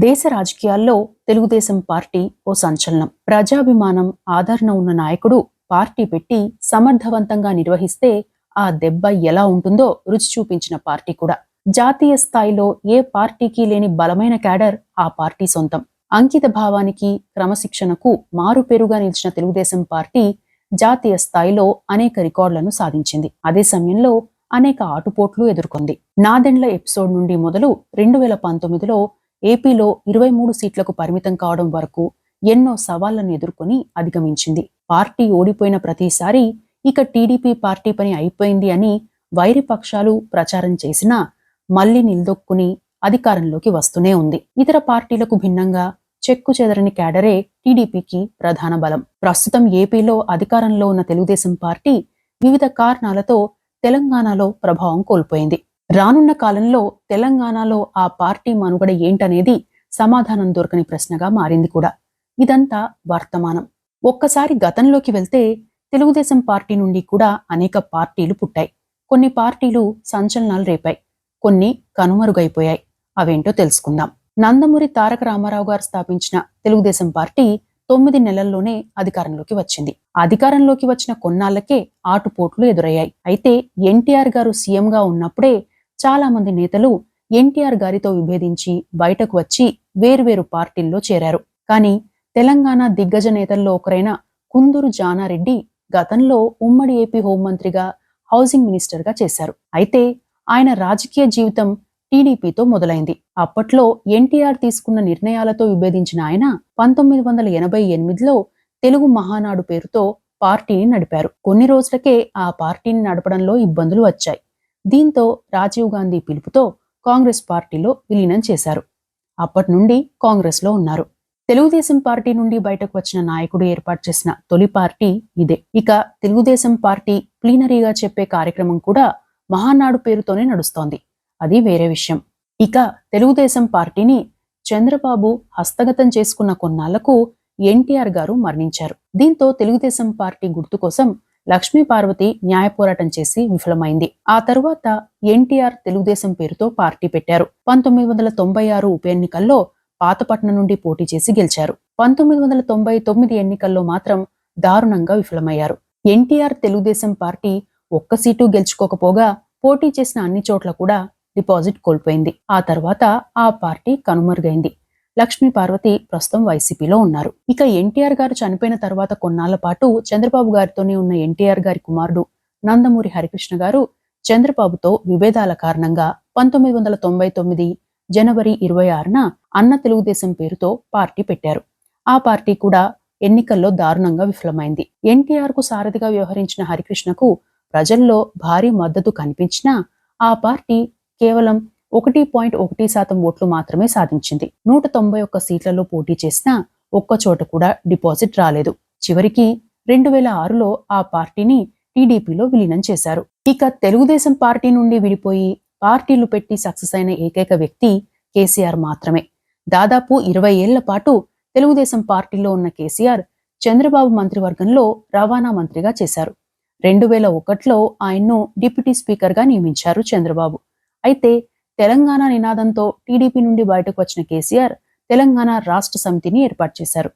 దేశ రాజకీయాల్లో తెలుగుదేశం పార్టీ ఓ సంచలనం. ప్రజాభిమానం, ఆదరణ ఉన్న నాయకుడు పార్టీ పెట్టి సమర్థవంతంగా నిర్వహిస్తే ఆ దెబ్బ ఎలా ఉంటుందో రుచి చూపించిన పార్టీ కూడా. జాతీయ స్థాయిలో ఏ పార్టీకి లేని బలమైన క్యాడర్ ఆ పార్టీ సొంతం. అంకిత భావానికి, క్రమశిక్షణకు మారుపేరుగా నిలిచిన తెలుగుదేశం పార్టీ జాతీయ స్థాయిలో అనేక రికార్డులను సాధించింది. అదే సమయంలో అనేక ఆటుపోట్లు ఎదుర్కొంది. నాదెండ్ల ఎపిసోడ్ నుండి మొదలు 2019లో ఏపీలో 23 సీట్లకు పరిమితం కావడం వరకు ఎన్నో సవాళ్లను ఎదుర్కొని అధిగమించింది. పార్టీ ఓడిపోయిన ప్రతిసారి ఇక టీడీపీ పార్టీ పని అయిపోయింది అని వైరి పక్షాలు ప్రచారం చేసినా మళ్లీ నిలదొక్కుని అధికారంలోకి వస్తూనే ఉంది. ఇతర పార్టీలకు భిన్నంగా చెక్కు చెదరని క్యాడరే టీడీపీకి ప్రధాన బలం. ప్రస్తుతం ఏపీలో అధికారంలో ఉన్న తెలుగుదేశం పార్టీ వివిధ కారణాలతో తెలంగాణలో ప్రభావం కోల్పోయింది. రానున్న కాలంలో తెలంగాణలో ఆ పార్టీ మనుగడ ఏంటనేది సమాధానం దొరకని ప్రశ్నగా మారింది కూడా. ఇదంతా వర్తమానం. ఒక్కసారి గతంలోకి వెళ్తే తెలుగుదేశం పార్టీ నుండి కూడా అనేక పార్టీలు పుట్టాయి. కొన్ని పార్టీలు సంచలనాలు రేపాయి, కొన్ని కనుమరుగైపోయాయి. అవేంటో తెలుసుకుందాం. నందమూరి తారక రామారావు గారు స్థాపించిన తెలుగుదేశం పార్టీ 9 నెలల్లోనే అధికారంలోకి వచ్చింది. అధికారంలోకి వచ్చిన కొన్నాళ్లకే ఆటుపోట్లు ఎదురయ్యాయి. అయితే ఎన్టీఆర్ గారు సీఎంగా ఉన్నప్పుడే చాలా మంది నేతలు ఎన్టీఆర్ గారితో విభేదించి బయటకు వచ్చి వేర్వేరు పార్టీల్లో చేరారు. కానీ తెలంగాణ దిగ్గజ నేతల్లో ఒకరైన కుందూరు జానారెడ్డి గతంలో ఉమ్మడి ఏపీ హోంమంత్రిగా, హౌసింగ్ మినిస్టర్గా చేశారు. అయితే ఆయన రాజకీయ జీవితం టీడీపీతో మొదలైంది. అప్పట్లో ఎన్టీఆర్ తీసుకున్న నిర్ణయాలతో విభేదించిన ఆయన 1988లో తెలుగు మహానాడు పేరుతో పార్టీని నడిపారు. కొన్ని రోజులకే ఆ పార్టీని నడపడంలో ఇబ్బందులు వచ్చాయి. దీంతో రాజీవ్ గాంధీ పిలుపుతో కాంగ్రెస్ పార్టీలో విలీనం చేశారు. అప్పటి నుండి కాంగ్రెస్లో ఉన్నారు. తెలుగుదేశం పార్టీ నుండి బయటకు వచ్చిన నాయకుడు ఏర్పాటు చేసిన తొలి పార్టీ ఇదే. ఇక తెలుగుదేశం పార్టీ ప్లీనరీగా చెప్పే కార్యక్రమం కూడా మహానాడు పేరుతోనే నడుస్తోంది. అది వేరే విషయం. ఇక తెలుగుదేశం పార్టీని చంద్రబాబు హస్తగతం చేసుకున్న కొన్నాళ్లకు ఎన్టీఆర్ గారు మరణించారు. దీంతో తెలుగుదేశం పార్టీ గుర్తు కోసం లక్ష్మీ పార్వతి న్యాయ పోరాటం చేసి విఫలమైంది. ఆ తరువాత ఎన్టీఆర్ తెలుగుదేశం పేరుతో పార్టీ పెట్టారు. 1996 ఉప ఎన్నికల్లో పాతపట్నం నుండి పోటీ చేసి గెలిచారు. 1999 ఎన్నికల్లో మాత్రం దారుణంగా విఫలమయ్యారు. ఎన్టీఆర్ తెలుగుదేశం పార్టీ ఒక్క సీటు గెలుచుకోకపోగా పోటీ చేసిన అన్ని చోట్ల కూడా డిపాజిట్ కోల్పోయింది. ఆ తర్వాత ఆ పార్టీ కనుమరుగైంది. లక్ష్మీ పార్వతి ప్రస్తుతం వైసీపీలో ఉన్నారు. ఇక ఎన్టీఆర్ గారు చనిపోయిన తర్వాత కొన్నాళ్ల పాటు చంద్రబాబు గారితోనే ఉన్న ఎన్టీఆర్ గారి కుమారుడు నందమూరి హరికృష్ణ గారు చంద్రబాబుతో విభేదాల కారణంగా 1999 జనవరి 26న అన్న తెలుగుదేశం పేరుతో పార్టీ పెట్టారు. ఆ పార్టీ కూడా ఎన్నికల్లో దారుణంగా విఫలమైంది. ఎన్టీఆర్ కు సారథిగా వ్యవహరించిన హరికృష్ణకు ప్రజల్లో భారీ మద్దతు కనిపించినా ఆ పార్టీ కేవలం 1.1% ఓట్లు మాత్రమే సాధించింది. 191 సీట్లలో పోటీ చేసినా ఒక్కచోట కూడా డిపాజిట్ రాలేదు. చివరికి 2006లో ఆ పార్టీని టీడీపీలో విలీనం చేశారు. ఇక తెలుగుదేశం పార్టీ నుండి విడిపోయి పార్టీలు పెట్టి సక్సెస్ అయిన ఏకైక వ్యక్తి కేసీఆర్ మాత్రమే. దాదాపు 20 ఏళ్ల పాటు తెలుగుదేశం పార్టీలో ఉన్న కేసీఆర్ చంద్రబాబు మంత్రివర్గంలో రవాణా మంత్రిగా చేశారు. 2001లో ఆయన్ను డిప్యూటీ స్పీకర్గా నియమించారు చంద్రబాబు. అయితే తెలంగాణ నినాదంతో టీడీపీ నుండి బయటకు వచ్చిన కేసీఆర్ తెలంగాణ రాష్ట్ర సమితిని ఏర్పాటు చేశారు.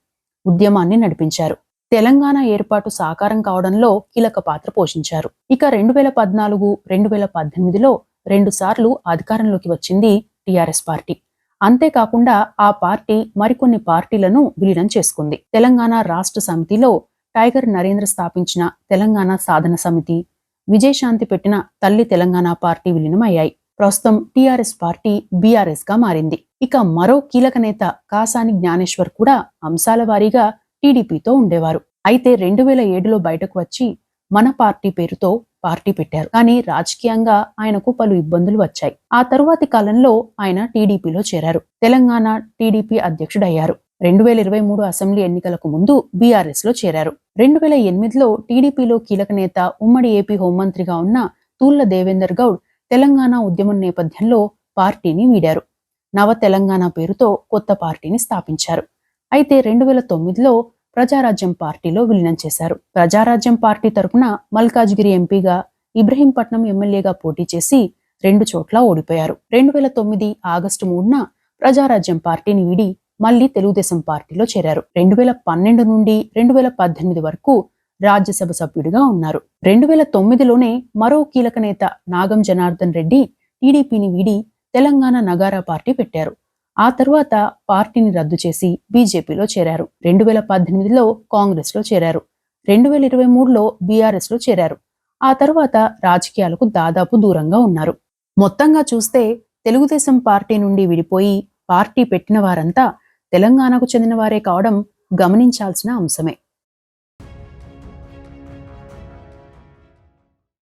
ఉద్యమాన్ని నడిపించారు. తెలంగాణ ఏర్పాటు సాకారం కావడంలో కీలక పాత్ర పోషించారు. ఇక 2014, 2018లో 2 సార్లు అధికారంలోకి వచ్చింది టీఆర్ఎస్ పార్టీ. అంతేకాకుండా ఆ పార్టీ మరికొన్ని పార్టీలను విలీనం చేసుకుంది. తెలంగాణ రాష్ట్ర సమితిలో టైగర్ నరేంద్ర స్థాపించిన తెలంగాణ సాధన సమితి, విజయశాంతి పెట్టిన తల్లి తెలంగాణ పార్టీ విలీనం అయ్యాయి. ప్రస్తుతం టీఆర్ఎస్ పార్టీ బీఆర్ఎస్ గా మారింది. ఇక మరో కీలక నేత కాసాని జ్ఞానేశ్వర్ కూడా అంశాల వారీగా టీడీపీతో ఉండేవారు. అయితే 2007లో బయటకు వచ్చి మన పార్టీ పేరుతో పార్టీ పెట్టారు. కానీ రాజకీయంగా ఆయనకు పలు ఇబ్బందులు వచ్చాయి. ఆ తరువాతి కాలంలో ఆయన టీడీపీలో చేరారు. తెలంగాణ టీడీపీ అధ్యక్షుడయ్యారు. 2023 అసెంబ్లీ ఎన్నికలకు ముందు బీఆర్ఎస్ లో చేరారు. 2008లో టీడీపీలో కీలక నేత, ఉమ్మడి ఏపీ హోంమంత్రిగా ఉన్న తూళ్ల దేవేందర్ గౌడ్ తెలంగాణ ఉద్యమం నేపథ్యంలో పార్టీని వీడారు. నవ తెలంగాణ పేరుతో కొత్త పార్టీని స్థాపించారు. అయితే 2009లో ప్రజారాజ్యం పార్టీలో విలీనం చేశారు. ప్రజారాజ్యం పార్టీ తరపున మల్కాజ్గిరి ఎంపీగా, ఇబ్రహీంపట్నం ఎమ్మెల్యేగా పోటీ చేసి 2 చోట్ల ఓడిపోయారు. 2009 ఆగస్టు 3న ప్రజారాజ్యం పార్టీని వీడి మళ్లీ తెలుగుదేశం పార్టీలో చేరారు. 2012 నుండి 2018 వరకు రాజ్యసభ సభ్యుడిగా ఉన్నారు. 2009లోనే మరో కీలక నేత నాగం జనార్దన్ రెడ్డి టీడీపీని వీడి తెలంగాణ నగారా పార్టీ పెట్టారు. ఆ తర్వాత పార్టీని రద్దు చేసి బీజేపీలో చేరారు. 2018లో కాంగ్రెస్లో చేరారు. 2023లో బీఆర్ఎస్లో చేరారు. ఆ తర్వాత రాజకీయాలకు దాదాపు దూరంగా ఉన్నారు. మొత్తంగా చూస్తే తెలుగుదేశం పార్టీ నుండి విడిపోయి పార్టీ పెట్టిన వారంతా తెలంగాణకు చెందిన వారే కావడం గమనించాల్సిన అంశమే.